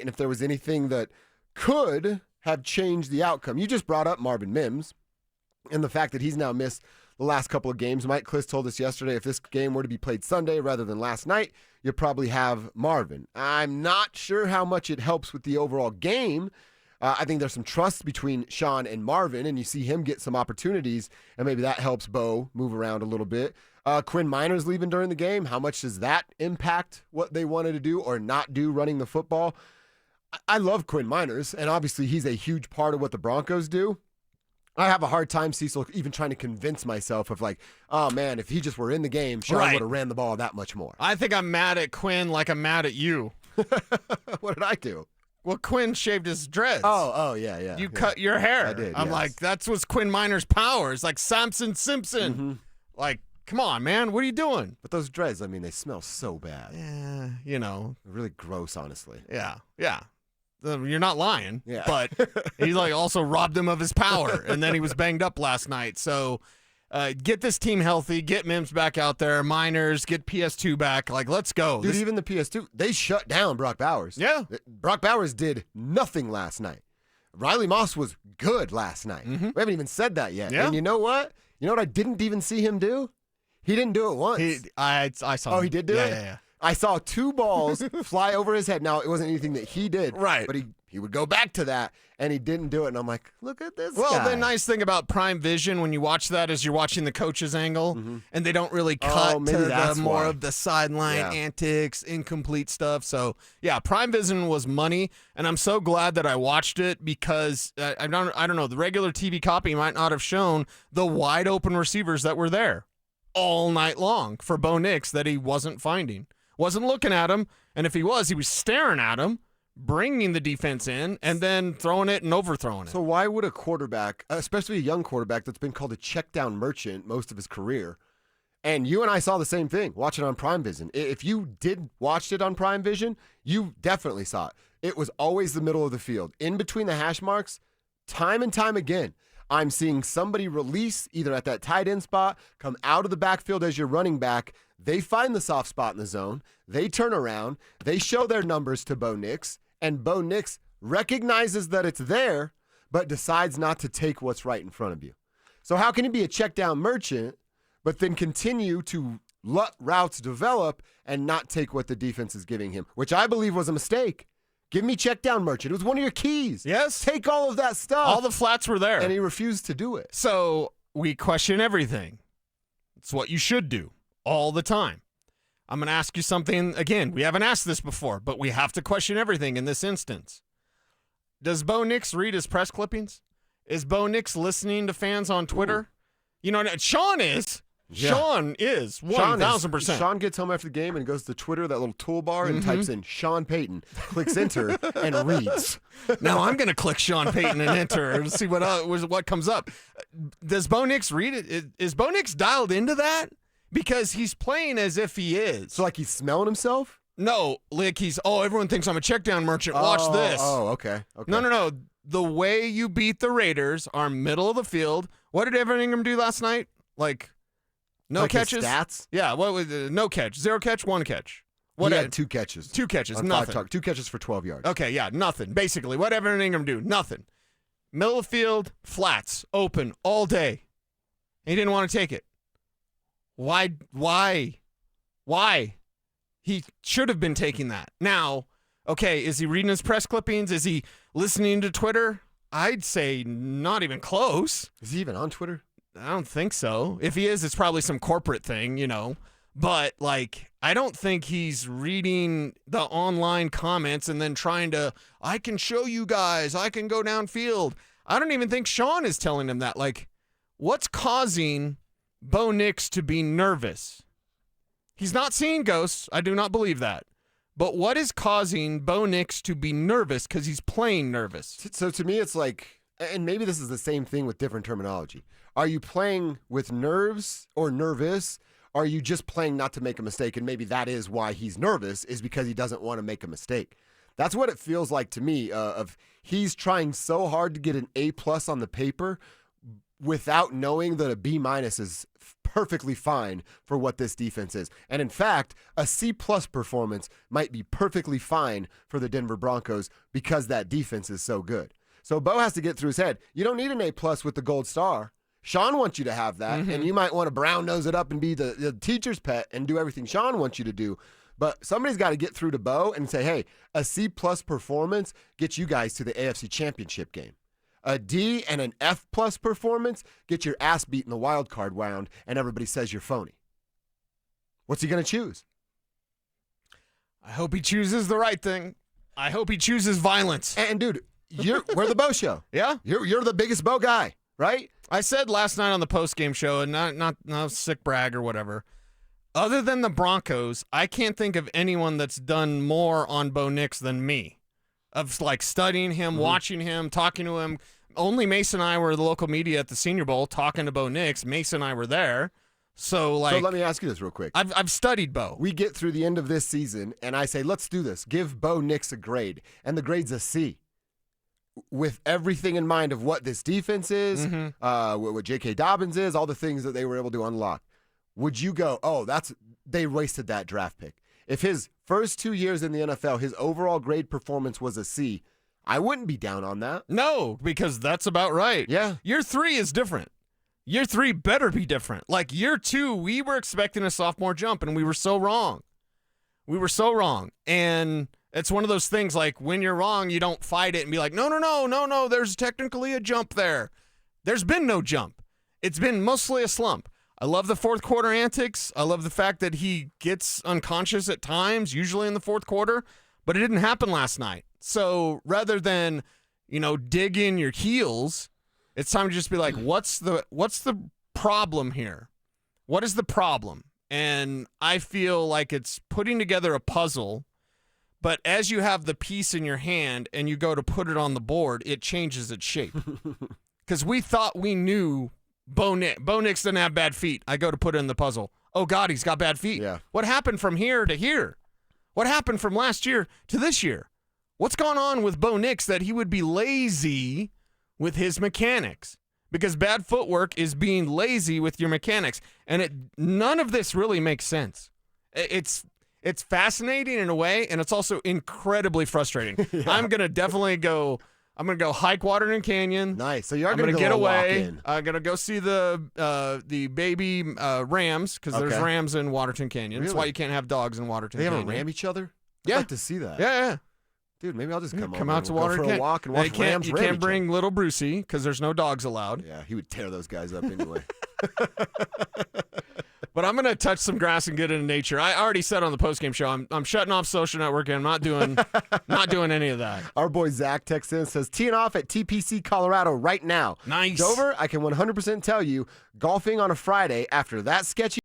and if there was anything that could have changed the outcome. You just brought up Marvin Mims and the fact that he's now missed the last couple of games. Mike Kliss told us yesterday if this game were to be played Sunday rather than last night, you'd probably have Marvin. I'm not sure how much it helps with the overall game. I think there's some trust between Sean and Marvin, and you see him get some opportunities, and maybe that helps Bo move around a little bit. Quinn Minor's leaving during the game. How much does that impact what they wanted to do or not do running the football? I love Quinn Minors, and obviously he's a huge part of what the Broncos do. I have a hard time, Cecil, even trying to convince myself of like, oh, man, if he just were in the game, Sean would have ran the ball that much more. I think I'm mad at Quinn like I'm mad at you. What did I do? Well, Quinn shaved his dreads. Oh, yeah. You cut your hair. I did, I'm yes. like, that's what's Quinn Minor's powers. Like Samson Simpson. Mm-hmm. Like, come on, man. What are you doing? But those dreads, I mean, they smell so bad. Yeah, you know. Really gross, honestly. Yeah. You're not lying. Yeah. But he like also robbed him of his power, and then he was banged up last night. So get this team healthy, get Mims back out there, Minors, get PS2 back. Like, let's go. Dude, even the PS2, they shut down Brock Bowers. Yeah. Brock Bowers did nothing last night. Riley Moss was good last night. Mm-hmm. We haven't even said that yet. Yeah. And you know what? You know what I didn't even see him do? He didn't do it once. I saw him. Oh, he did do it? Yeah. I saw 2 balls fly over his head. Now, it wasn't anything that he did. Right. But he would go back to that, and he didn't do it. And I'm like, look at this Well, guy. the nice thing about Prime Vision when you watch that is you're watching the coach's angle, and they don't really cut to the more of the sideline antics, incomplete stuff. So, yeah, Prime Vision was money, and I'm so glad that I watched it because, I don't know, the regular TV copy might not have shown the wide open receivers that were there all night long for Bo Nix that he wasn't finding. Wasn't looking at him, and if he was staring at him, bringing the defense in, and then throwing it and overthrowing it. So why would a quarterback, especially a young quarterback that's been called a check-down merchant most of his career, and you and I saw the same thing, watching it on Prime Vision. If you did watch it on Prime Vision, you definitely saw it. It was always the middle of the field. In between the hash marks, time and time again, I'm seeing somebody release either at that tight end spot, come out of the backfield as your running back. They find the soft spot in the zone. They turn around. They show their numbers to Bo Nix, and Bo Nix recognizes that it's there, but decides not to take what's right in front of you. So how can he be a check-down merchant, but then continue to let routes develop and not take what the defense is giving him, which I believe was a mistake. Give me check-down merchant. It was one of your keys. Yes. Take all of that stuff. All the flats were there. And he refused to do it. So we question everything. It's what you should do all the time. I'm going to ask you something. Again, we haven't asked this before, but we have to question everything in this instance. Does Bo Nix read his press clippings? Is Bo Nix listening to fans on Twitter? Ooh. You know, Sean is. Yeah. Sean is 1,000%. Sean gets home after the game and goes to Twitter, that little toolbar, and types in Sean Payton, clicks enter, and reads. Now I'm going to click Sean Payton and enter and see what comes up. Does Bo Nix read it? Is Bo Nix dialed into that? Because he's playing as if he is. So like he's smelling himself? No, like everyone thinks I'm a check-down merchant. Watch this. Oh, okay. No. The way you beat the Raiders are middle of the field. What did Evan Ingram do last night? No catches. His stats? Yeah. What was no catch? 0 catch, 1 catch. He had 2 catches. 2 catches. Nothing. 2 catches for 12 yards. Okay. Yeah. Nothing. Basically, what did Evan Ingram do? Nothing. Middle of the field, flats, open all day. He didn't want to take it. Why? He should have been taking that. Now, okay, is he reading his press clippings? Is he listening to Twitter? I'd say not even close. Is he even on Twitter? I don't think so. If he is, it's probably some corporate thing, you know. But, I don't think he's reading the online comments and then trying to, I can show you guys, I can go downfield. I don't even think Sean is telling him that. What's causing Bo Nix to be nervous? He's not seeing ghosts. I do not believe that. But what is causing Bo Nix to be nervous because he's playing nervous? So to me, it's and maybe this is the same thing with different terminology. Are you playing with nerves or nervous? Are you just playing not to make a mistake? And maybe that is why he's nervous, is because he doesn't want to make a mistake. That's what it feels like to me, of he's trying so hard to get an A+ on the paper without knowing that a B- is perfectly fine for what this defense is. And in fact, a C+ performance might be perfectly fine for the Denver Broncos because that defense is so good. So Bo has to get through his head. You don't need an A+ with the gold star. Sean wants you to have that, and you might want to brown nose it up and be the teacher's pet and do everything Sean wants you to do. But somebody's got to get through to Bo and say, hey, a C+ performance gets you guys to the AFC Championship game. A D and an F+ performance get your ass beat in the wild card round, and everybody says you're phony. What's he going to choose? I hope he chooses the right thing. I hope he chooses violence. And dude, we're the Bo Show. Yeah, you're the biggest Bo guy, right? I said last night on the post-game show, and not sick brag or whatever. Other than the Broncos, I can't think of anyone that's done more on Bo Nix than me. Of like studying him, watching him, talking to him. Only Mason and I were the local media at the Senior Bowl talking to Bo Nix. Mason and I were there. So let me ask you this real quick. I've studied Bo. We get through the end of this season, and I say, let's do this. Give Bo Nix a grade. And the grade's a C. With everything in mind of what this defense is, what J.K. Dobbins is, all the things that they were able to unlock. Would you go, they wasted that draft pick? If his first 2 years in the NFL, his overall grade performance was a C, I wouldn't be down on that. No, because that's about right. Yeah. Year 3 is different. Year 3 better be different. Like year 2, we were expecting a sophomore jump, and we were so wrong. And it's one of those things like when you're wrong, you don't fight it and be like, no, there's technically a jump there. There's been no jump. It's been mostly a slump. I love the fourth quarter antics. I love the fact that he gets unconscious at times, usually in the fourth quarter, but it didn't happen last night. So rather than, dig in your heels, it's time to just be like, what's the problem here? What is the problem? And I feel like it's putting together a puzzle, but as you have the piece in your hand and you go to put it on the board, it changes its shape. Because we thought we knew Bo Nix didn't have bad feet. I go to put it in the puzzle. Oh, God, he's got bad feet. Yeah. What happened from here to here? What happened from last year to this year? What's gone on with Bo Nix that he would be lazy with his mechanics? Because bad footwork is being lazy with your mechanics. And none of this really makes sense. It's fascinating in a way, and it's also incredibly frustrating. Yeah. I'm going to definitely go hike Waterton Canyon. Nice. So you are going to get away. I'm going to go see the baby rams, because there's rams in Waterton Canyon. That's why you can't have dogs in Waterton Canyon. They ever ram each other? Yeah. I'd like to see that. Yeah. Dude, maybe I'll just come out to Waterton for a walk and watch rams You ram can't each bring other. little Brucey because there's no dogs allowed. Yeah, he would tear those guys up anyway. But I'm going to touch some grass and get into nature. I already said on the postgame show, I'm shutting off social networking. I'm not doing any of that. Our boy Zach texts in and says, teeing off at TPC Colorado right now. Nice. Dover, I can 100% tell you, golfing on a Friday after that sketchy